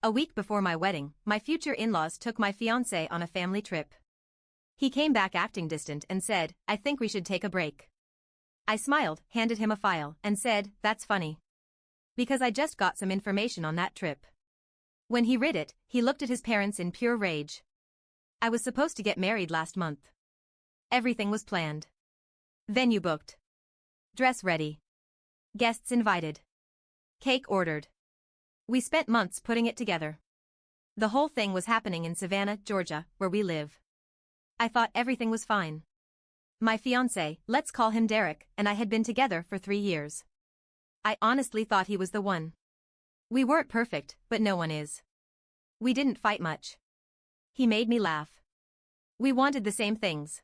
A week before my wedding, my future in-laws took my fiancé on a family trip. He came back acting distant and said, "I think we should take a break." I smiled, handed him a file, and said, "That's funny. Because I just got some information on that trip." When he read it, he looked at his parents in pure rage. I was supposed to get married last month. Everything was planned. Venue booked. Dress ready. Guests invited. Cake ordered. We spent months putting it together. The whole thing was happening in Savannah, Georgia, where we live. I thought everything was fine. My fiancé, let's call him Derek, and I had been together for 3 years. I honestly thought he was the one. We weren't perfect, but no one is. We didn't fight much. He made me laugh. We wanted the same things.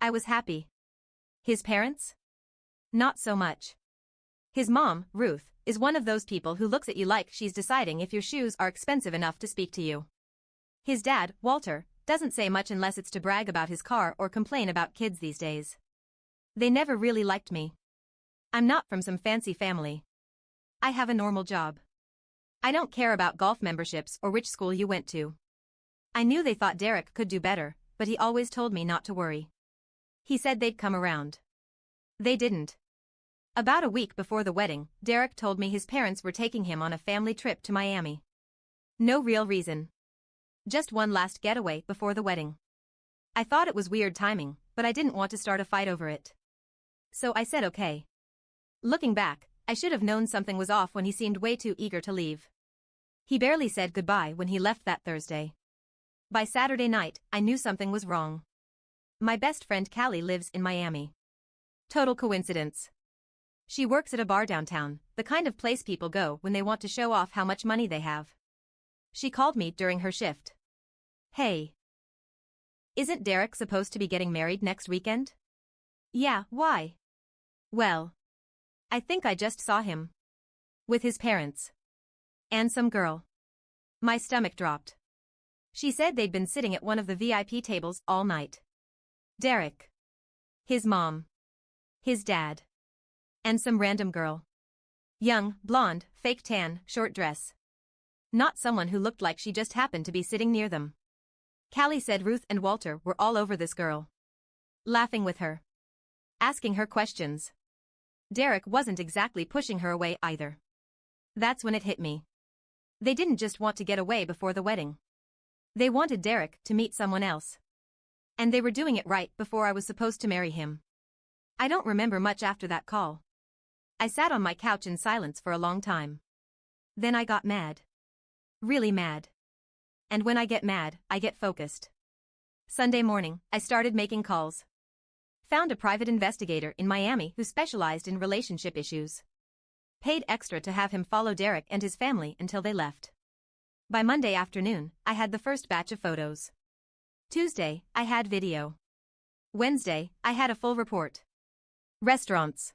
I was happy. His parents? Not so much. His mom, Ruth, is one of those people who looks at you like she's deciding if your shoes are expensive enough to speak to you. His dad, Walter, doesn't say much unless it's to brag about his car or complain about kids these days. They never really liked me. I'm not from some fancy family. I have a normal job. I don't care about golf memberships or which school you went to. I knew they thought Derek could do better, but he always told me not to worry. He said they'd come around. They didn't. About a week before the wedding, Derek told me his parents were taking him on a family trip to Miami. No real reason. Just one last getaway before the wedding. I thought it was weird timing, but I didn't want to start a fight over it. So I said okay. Looking back, I should have known something was off when he seemed way too eager to leave. He barely said goodbye when he left that Thursday. By Saturday night, I knew something was wrong. My best friend Callie lives in Miami. Total coincidence. She works at a bar downtown, the kind of place people go when they want to show off how much money they have. She called me during her shift. "Hey. Isn't Derek supposed to be getting married next weekend?" "Yeah, why?" "Well, I think I just saw him. With his parents. And some girl." My stomach dropped. She said they'd been sitting at one of the VIP tables all night. Derek. His mom. His dad. And some random girl. Young, blonde, fake tan, short dress. Not someone who looked like she just happened to be sitting near them. Callie said Ruth and Walter were all over this girl. Laughing with her. Asking her questions. Derek wasn't exactly pushing her away either. That's when it hit me. They didn't just want to get away before the wedding. They wanted Derek to meet someone else. And they were doing it right before I was supposed to marry him. I don't remember much after that call. I sat on my couch in silence for a long time. Then I got mad. Really mad. And when I get mad, I get focused. Sunday morning, I started making calls. Found a private investigator in Miami who specialized in relationship issues. Paid extra to have him follow Derek and his family until they left. By Monday afternoon, I had the first batch of photos. Tuesday, I had video. Wednesday, I had a full report. Restaurants.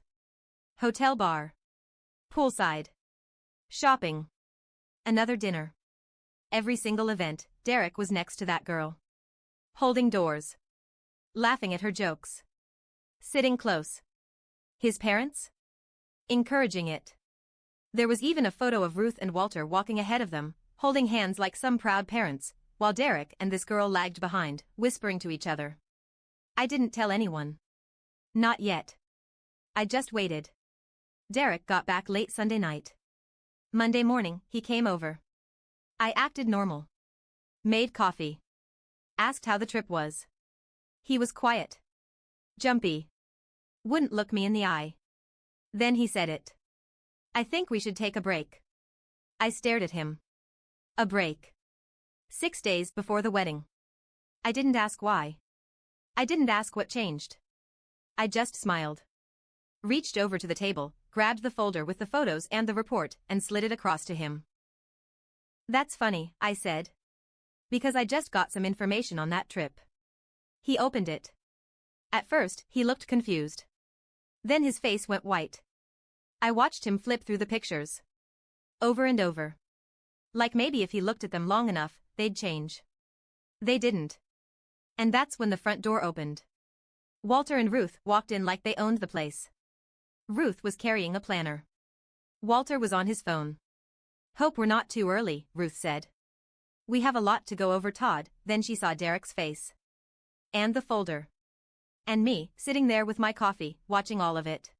Hotel bar. Poolside. Shopping. Another dinner. Every single event, Derek was next to that girl. Holding doors. Laughing at her jokes. Sitting close. His parents? Encouraging it. There was even a photo of Ruth and Walter walking ahead of them, holding hands like some proud parents, while Derek and this girl lagged behind, whispering to each other. I didn't tell anyone. Not yet. I just waited. Derek got back late Sunday night. Monday morning, he came over. I acted normal. Made coffee. Asked how the trip was. He was quiet. Jumpy. Wouldn't look me in the eye. Then he said it. "I think we should take a break." I stared at him. A break. 6 days before the wedding. I didn't ask why. I didn't ask what changed. I just smiled. Reached over to the table, grabbed the folder with the photos and the report, and slid it across to him. "That's funny," I said. "Because I just got some information on that trip." He opened it. At first, he looked confused. Then his face went white. I watched him flip through the pictures. Over and over. Like maybe if he looked at them long enough, they'd change. They didn't. And that's when the front door opened. Walter and Ruth walked in like they owned the place. Ruth was carrying a planner. Walter was on his phone. Hope we're not too early, Ruth said. We have a lot to go over, Todd. Then she saw Derek's face. And the folder. And me, sitting there with my coffee, watching all of it.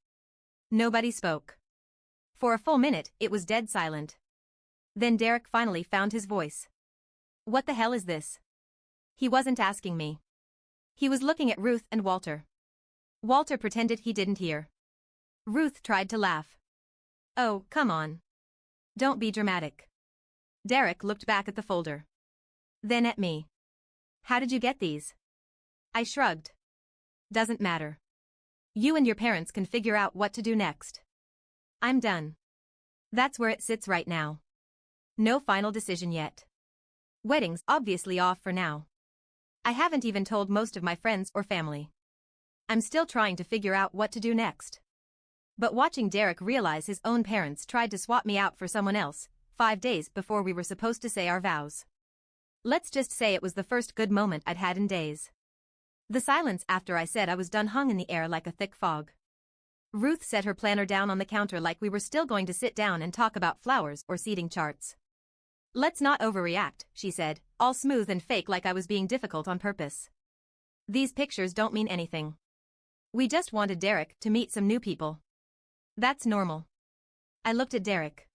Nobody spoke. For a full minute, it was dead silent. Then Derek finally found his voice. What the hell is this? He wasn't asking me. He was looking at Ruth and Walter. Walter pretended he didn't hear. Ruth tried to laugh. Oh, come on. Don't be dramatic. Derek looked back at the folder. Then at me. How did you get these? I shrugged. Doesn't matter. You and your parents can figure out what to do next. I'm done. That's where it sits right now. No final decision yet. Wedding's obviously off for now. I haven't even told most of my friends or family. I'm still trying to figure out what to do next. But watching Derek realize his own parents tried to swap me out for someone else, 5 days before we were supposed to say our vows. Let's just say it was the first good moment I'd had in days. The silence after I said I was done hung in the air like a thick fog. Ruth set her planner down on the counter like we were still going to sit down and talk about flowers or seating charts. Let's not overreact, she said, all smooth and fake like I was being difficult on purpose. These pictures don't mean anything. We just wanted Derek to meet some new people. That's normal. I looked at Derek.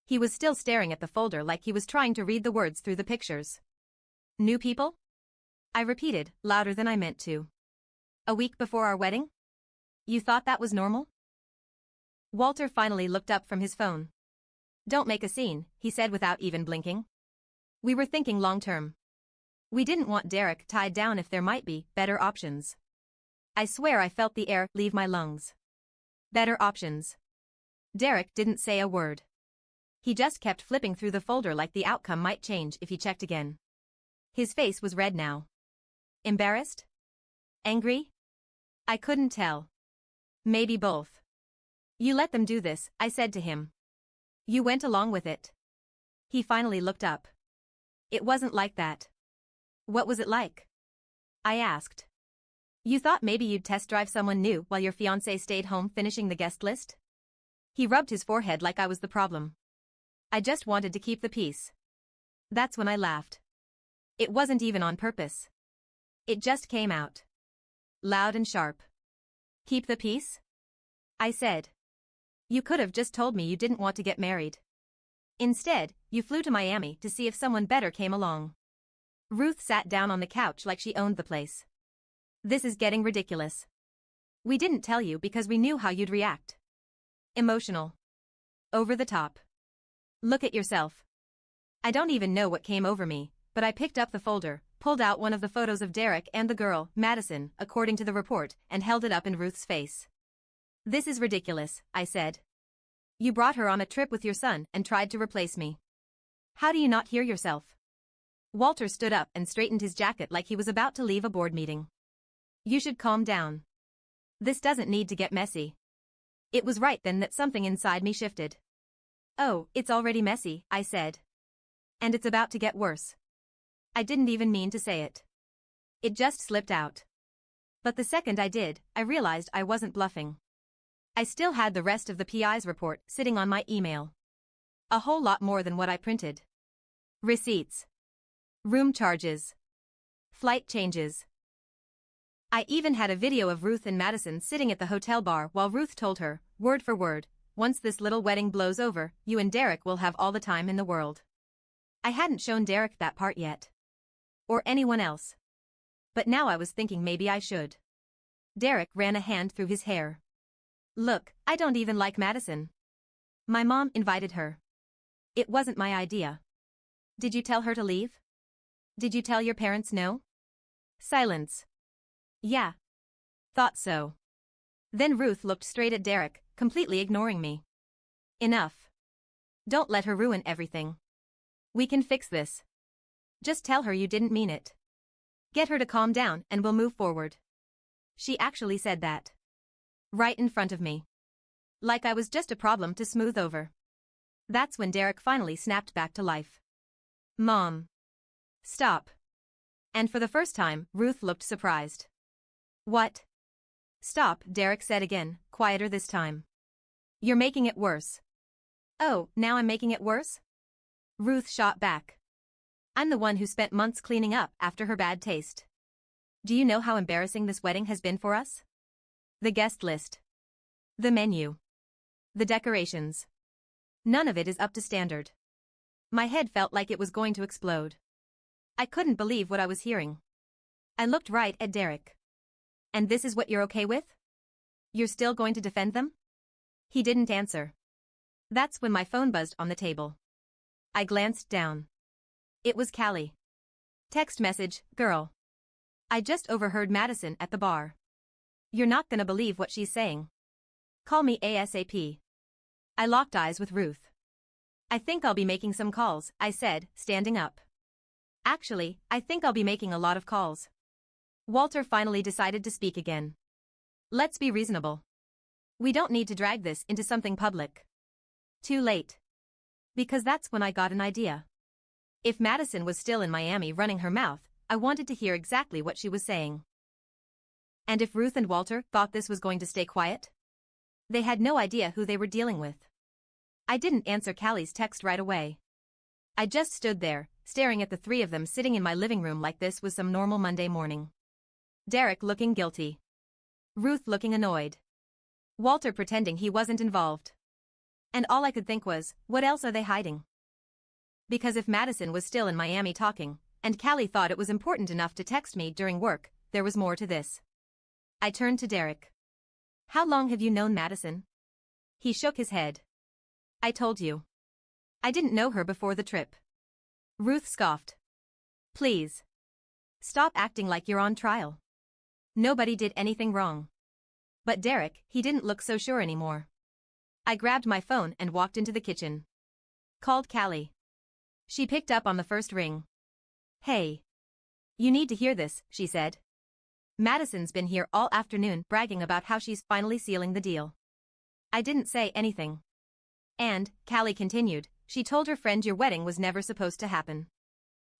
He was still staring at the folder like he was trying to read the words through the pictures. New people? I repeated, louder than I meant to. A week before our wedding? You thought that was normal? Walter finally looked up from his phone. Don't make a scene, he said without even blinking. We were thinking long-term. We didn't want Derek tied down if there might be better options. I swear I felt the air leave my lungs. Better options. Derek didn't say a word. He just kept flipping through the folder like the outcome might change if he checked again. His face was red now. Embarrassed? Angry? I couldn't tell. Maybe both. You let them do this, I said to him. You went along with it. He finally looked up. It wasn't like that. What was it like? I asked. You thought maybe you'd test drive someone new while your fiancé stayed home finishing the guest list? He rubbed his forehead like I was the problem. I just wanted to keep the peace. That's when I laughed. It wasn't even on purpose. It just came out. Loud and sharp. Keep the peace? I said. You could have just told me you didn't want to get married. Instead, you flew to Miami to see if someone better came along. Ruth sat down on the couch like she owned the place. This is getting ridiculous. We didn't tell you because we knew how you'd react. Emotional. Over the top. Look at yourself. I don't even know what came over me, but I picked up the folder, pulled out one of the photos of Derek and the girl, Madison, according to the report, and held it up in Ruth's face. This is ridiculous, I said. You brought her on a trip with your son and tried to replace me. How do you not hear yourself? Walter stood up and straightened his jacket like he was about to leave a board meeting. You should calm down. This doesn't need to get messy. It was right then that something inside me shifted. Oh, it's already messy, I said. And it's about to get worse. I didn't even mean to say it. It just slipped out. But the second I did, I realized I wasn't bluffing. I still had the rest of the PI's report sitting on my email. A whole lot more than what I printed. Receipts. Room charges. Flight changes. I even had a video of Ruth and Madison sitting at the hotel bar while Ruth told her, word for word, once this little wedding blows over, you and Derek will have all the time in the world. I hadn't shown Derek that part yet. Or anyone else. But now I was thinking maybe I should. Derek ran a hand through his hair. Look, I don't even like Madison. My mom invited her. It wasn't my idea. Did you tell her to leave? Did you tell your parents no? Silence. Yeah. Thought so. Then Ruth looked straight at Derek, completely ignoring me. Enough. Don't let her ruin everything. We can fix this. Just tell her you didn't mean it. Get her to calm down and we'll move forward. She actually said that. Right in front of me. Like I was just a problem to smooth over. That's when Derek finally snapped back to life. Mom. Stop. And for the first time, Ruth looked surprised. What? Stop, Derek said again, quieter this time. You're making it worse. Oh, now I'm making it worse? Ruth shot back. I'm the one who spent months cleaning up after her bad taste. Do you know how embarrassing this wedding has been for us? The guest list. The menu. The decorations. None of it is up to standard. My head felt like it was going to explode. I couldn't believe what I was hearing. I looked right at Derek. And this is what you're okay with? You're still going to defend them? He didn't answer. That's when my phone buzzed on the table. I glanced down. It was Callie. Text message, girl. I just overheard Madison at the bar. You're not gonna believe what she's saying. Call me ASAP. I locked eyes with Ruth. I think I'll be making some calls, I said, standing up. Actually, I think I'll be making a lot of calls. Walter finally decided to speak again. Let's be reasonable. We don't need to drag this into something public. Too late. Because that's when I got an idea. If Madison was still in Miami running her mouth, I wanted to hear exactly what she was saying. And if Ruth and Walter thought this was going to stay quiet? They had no idea who they were dealing with. I didn't answer Callie's text right away. I just stood there, staring at the three of them sitting in my living room like this was some normal Monday morning. Derek looking guilty. Ruth looking annoyed. Walter pretending he wasn't involved. And all I could think was, what else are they hiding? Because if Madison was still in Miami talking, and Callie thought it was important enough to text me during work, there was more to this. I turned to Derek. How long have you known Madison? He shook his head. I told you. I didn't know her before the trip. Ruth scoffed. Please. Stop acting like you're on trial. Nobody did anything wrong. But Derek, he didn't look so sure anymore. I grabbed my phone and walked into the kitchen. Called Callie. She picked up on the first ring. Hey. You need to hear this, she said. Madison's been here all afternoon bragging about how she's finally sealing the deal. I didn't say anything. And, Callie continued, she told her friend your wedding was never supposed to happen.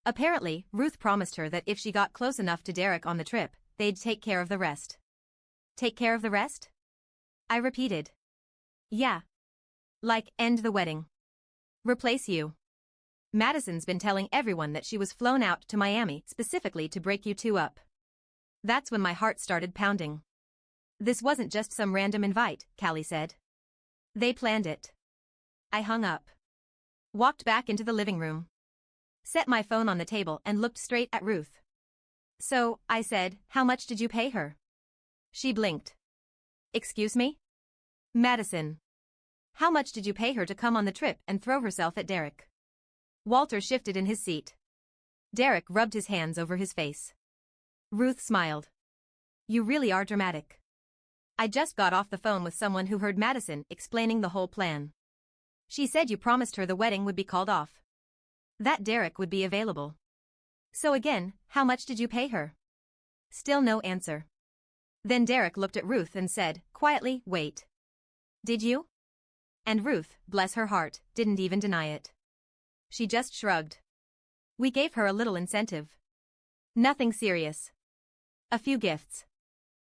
Apparently, Ruth promised her that if she got close enough to Derek on the trip, they'd take care of the rest. Take care of the rest? I repeated. Yeah. Like, end the wedding. Replace you. Madison's been telling everyone that she was flown out to Miami specifically to break you two up. That's when my heart started pounding. This wasn't just some random invite, Callie said. They planned it. I hung up. Walked back into the living room. Set my phone on the table and looked straight at Ruth. So, I said, how much did you pay her? She blinked. Excuse me? Madison. How much did you pay her to come on the trip and throw herself at Derek? Walter shifted in his seat. Derek rubbed his hands over his face. Ruth smiled. You really are dramatic. I just got off the phone with someone who heard Madison explaining the whole plan. She said you promised her the wedding would be called off. That Derek would be available. So again, how much did you pay her? Still no answer. Then Derek looked at Ruth and said, quietly, wait. Did you? And Ruth, bless her heart, didn't even deny it. She just shrugged. We gave her a little incentive. Nothing serious. A few gifts.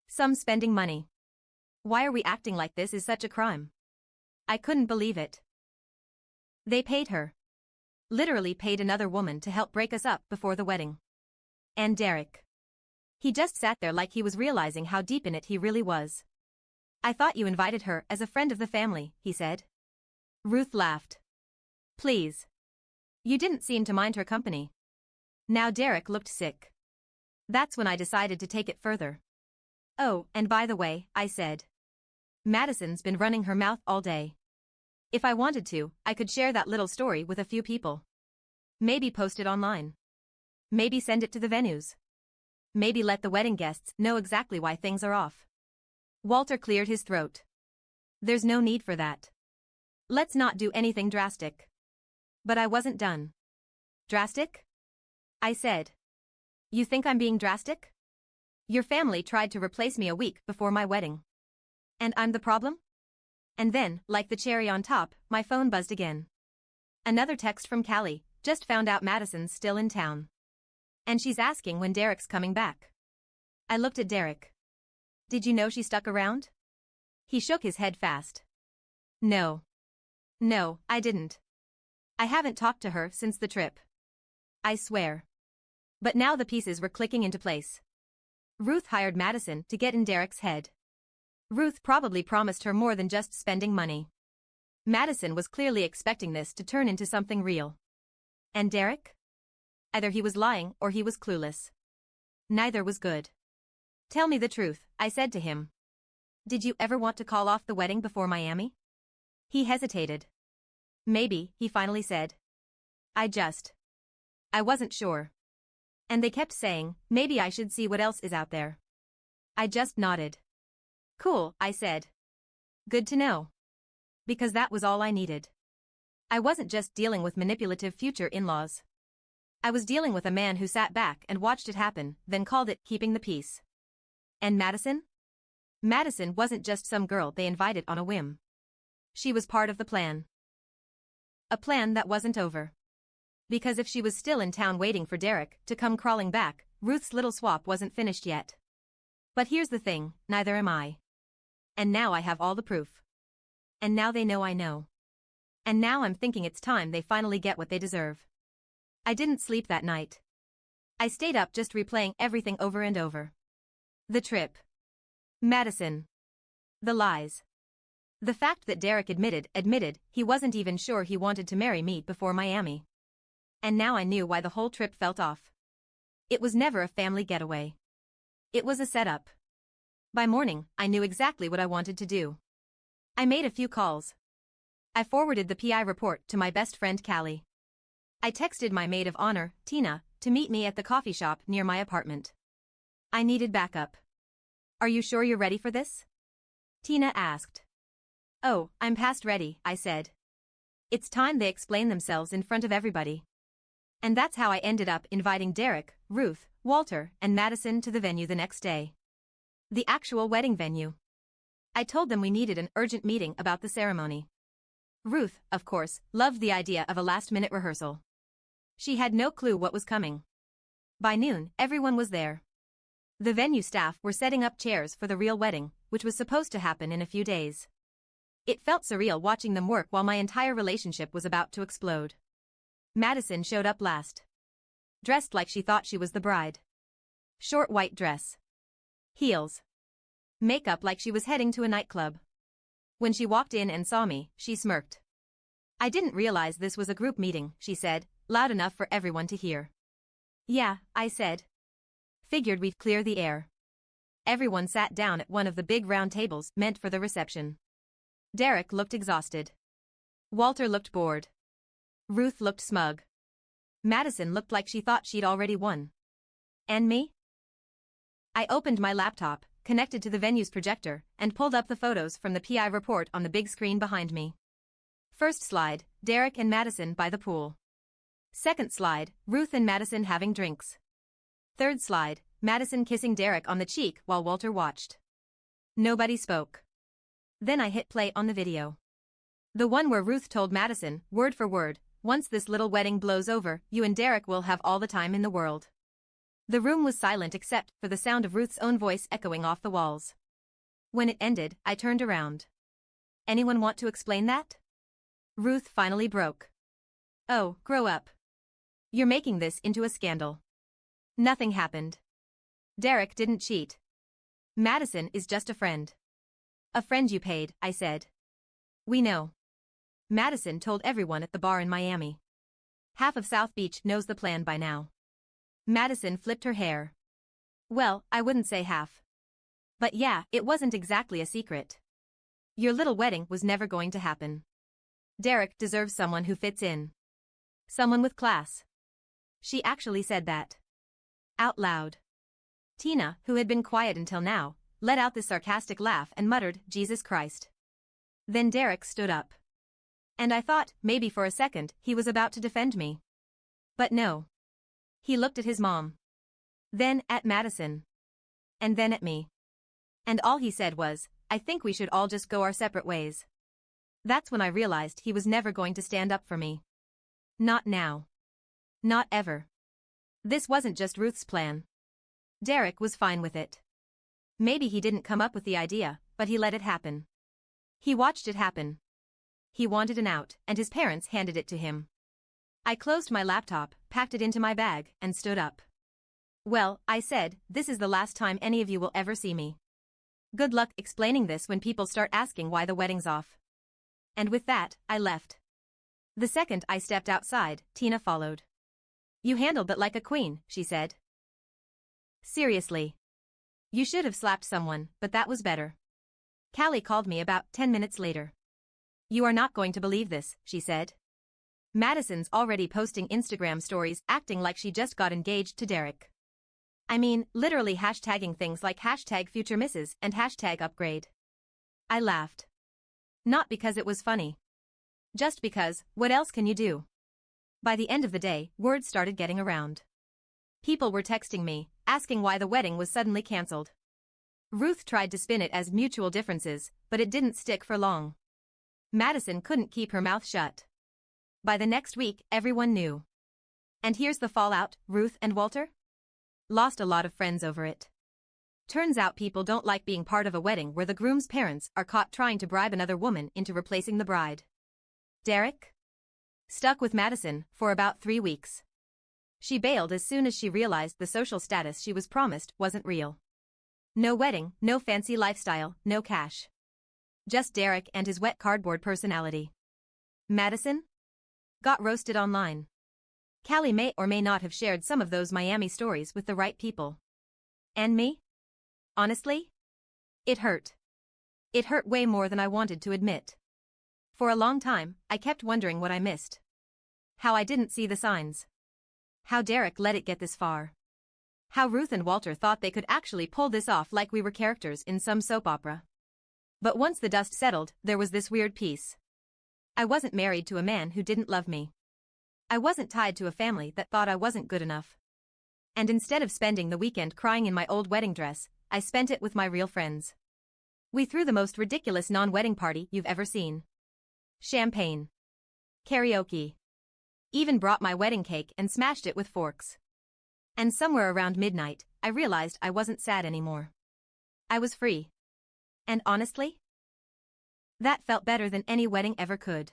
Some spending money. Why are we acting like this is such a crime? I couldn't believe it. They paid her. Literally paid another woman to help break us up before the wedding. And Derek. He just sat there like he was realizing how deep in it he really was. I thought you invited her as a friend of the family, he said. Ruth laughed. Please. You didn't seem to mind her company. Now Derek looked sick. That's when I decided to take it further. Oh, and by the way, I said. Madison's been running her mouth all day. If I wanted to, I could share that little story with a few people. Maybe post it online. Maybe send it to the venues. Maybe let the wedding guests know exactly why things are off. Walter cleared his throat. There's no need for that. Let's not do anything drastic. But I wasn't done. Drastic? I said. You think I'm being drastic? Your family tried to replace me a week before my wedding. And I'm the problem? And then, like the cherry on top, my phone buzzed again. Another text from Callie, just found out Madison's still in town. And she's asking when Derek's coming back. I looked at Derek. Did you know she stuck around? He shook his head fast. No. No, I didn't. I haven't talked to her since the trip. I swear. But now the pieces were clicking into place. Ruth hired Madison to get in Derek's head. Ruth probably promised her more than just spending money. Madison was clearly expecting this to turn into something real. And Derek? Either he was lying or he was clueless. Neither was good. Tell me the truth, I said to him. Did you ever want to call off the wedding before Miami? He hesitated. Maybe, he finally said. I wasn't sure. And they kept saying, maybe I should see what else is out there. I just nodded. Cool, I said. Good to know. Because that was all I needed. I wasn't just dealing with manipulative future in-laws. I was dealing with a man who sat back and watched it happen, then called it keeping the peace. And Madison? Madison wasn't just some girl they invited on a whim. She was part of the plan. A plan that wasn't over. Because if she was still in town waiting for Derek to come crawling back, Ruth's little swap wasn't finished yet. But here's the thing, neither am I. And now I have all the proof. And now they know I know. And now I'm thinking it's time they finally get what they deserve. I didn't sleep that night. I stayed up just replaying everything over and over. The trip. Madison. The lies. The fact that Derek admitted he wasn't even sure he wanted to marry me before Miami. And now I knew why the whole trip felt off. It was never a family getaway. It was a setup. By morning, I knew exactly what I wanted to do. I made a few calls. I forwarded the PI report to my best friend Callie. I texted my maid of honor, Tina, to meet me at the coffee shop near my apartment. I needed backup. Are you sure you're ready for this? Tina asked. Oh, I'm past ready, I said. It's time they explain themselves in front of everybody. And that's how I ended up inviting Derek, Ruth, Walter, and Madison to the venue the next day. The actual wedding venue. I told them we needed an urgent meeting about the ceremony. Ruth, of course, loved the idea of a last-minute rehearsal. She had no clue what was coming. By noon, everyone was there. The venue staff were setting up chairs for the real wedding, which was supposed to happen in a few days. It felt surreal watching them work while my entire relationship was about to explode. Madison showed up last. Dressed like she thought she was the bride. Short white dress. Heels. Makeup like she was heading to a nightclub. When she walked in and saw me, she smirked. I didn't realize this was a group meeting, she said, loud enough for everyone to hear. Yeah, I said. Figured we'd clear the air. Everyone sat down at one of the big round tables meant for the reception. Derek looked exhausted. Walter looked bored. Ruth looked smug. Madison looked like she thought she'd already won. And me? I opened my laptop, connected to the venue's projector, and pulled up the photos from the PI report on the big screen behind me. First slide, Derek and Madison by the pool. Second slide, Ruth and Madison having drinks. Third slide, Madison kissing Derek on the cheek while Walter watched. Nobody spoke. Then I hit play on the video. The one where Ruth told Madison, word for word, once this little wedding blows over, you and Derek will have all the time in the world. The room was silent except for the sound of Ruth's own voice echoing off the walls. When it ended, I turned around. Anyone want to explain that? Ruth finally broke. Oh, grow up. You're making this into a scandal. Nothing happened. Derek didn't cheat. Madison is just a friend. A friend you paid, I said. We know. Madison told everyone at the bar in Miami. Half of South Beach knows the plan by now. Madison flipped her hair. Well, I wouldn't say half. But yeah, it wasn't exactly a secret. Your little wedding was never going to happen. Derek deserves someone who fits in. Someone with class. She actually said that. Out loud. Tina, who had been quiet until now, let out this sarcastic laugh and muttered, Jesus Christ. Then Derek stood up. And I thought, maybe for a second, he was about to defend me. But no. He looked at his mom. Then at Madison. And then at me. And all he said was, I think we should all just go our separate ways. That's when I realized he was never going to stand up for me. Not now. Not ever. This wasn't just Ruth's plan. Derek was fine with it. Maybe he didn't come up with the idea, but he let it happen. He watched it happen. He wanted an out, and his parents handed it to him. I closed my laptop, packed it into my bag, and stood up. Well, I said, this is the last time any of you will ever see me. Good luck explaining this when people start asking why the wedding's off. And with that, I left. The second I stepped outside, Tina followed. You handled it like a queen, she said. Seriously. You should have slapped someone, but that was better. Callie called me about 10 minutes later. You are not going to believe this, she said. Madison's already posting Instagram stories acting like she just got engaged to Derek. I mean, literally hashtagging things like hashtag future misses and hashtag upgrade. I laughed. Not because it was funny. Just because, what else can you do? By the end of the day, word started getting around. People were texting me, asking why the wedding was suddenly cancelled. Ruth tried to spin it as mutual differences, but it didn't stick for long. Madison couldn't keep her mouth shut. By the next week, everyone knew. And here's the fallout, Ruth and Walter? Lost a lot of friends over it. Turns out people don't like being part of a wedding where the groom's parents are caught trying to bribe another woman into replacing the bride. Derek? Stuck with Madison for about 3 weeks. She bailed as soon as she realized the social status she was promised wasn't real. No wedding, no fancy lifestyle, no cash. Just Derek and his wet cardboard personality. Madison? Got roasted online. Callie may or may not have shared some of those Miami stories with the right people. And me? Honestly? It hurt. It hurt way more than I wanted to admit. For a long time, I kept wondering what I missed. How I didn't see the signs. How Derek let it get this far. How Ruth and Walter thought they could actually pull this off like we were characters in some soap opera. But once the dust settled, there was this weird piece. I wasn't married to a man who didn't love me. I wasn't tied to a family that thought I wasn't good enough. And instead of spending the weekend crying in my old wedding dress, I spent it with my real friends. We threw the most ridiculous non-wedding party you've ever seen. Champagne. Karaoke. Even brought my wedding cake and smashed it with forks. And somewhere around midnight, I realized I wasn't sad anymore. I was free. And honestly, that felt better than any wedding ever could.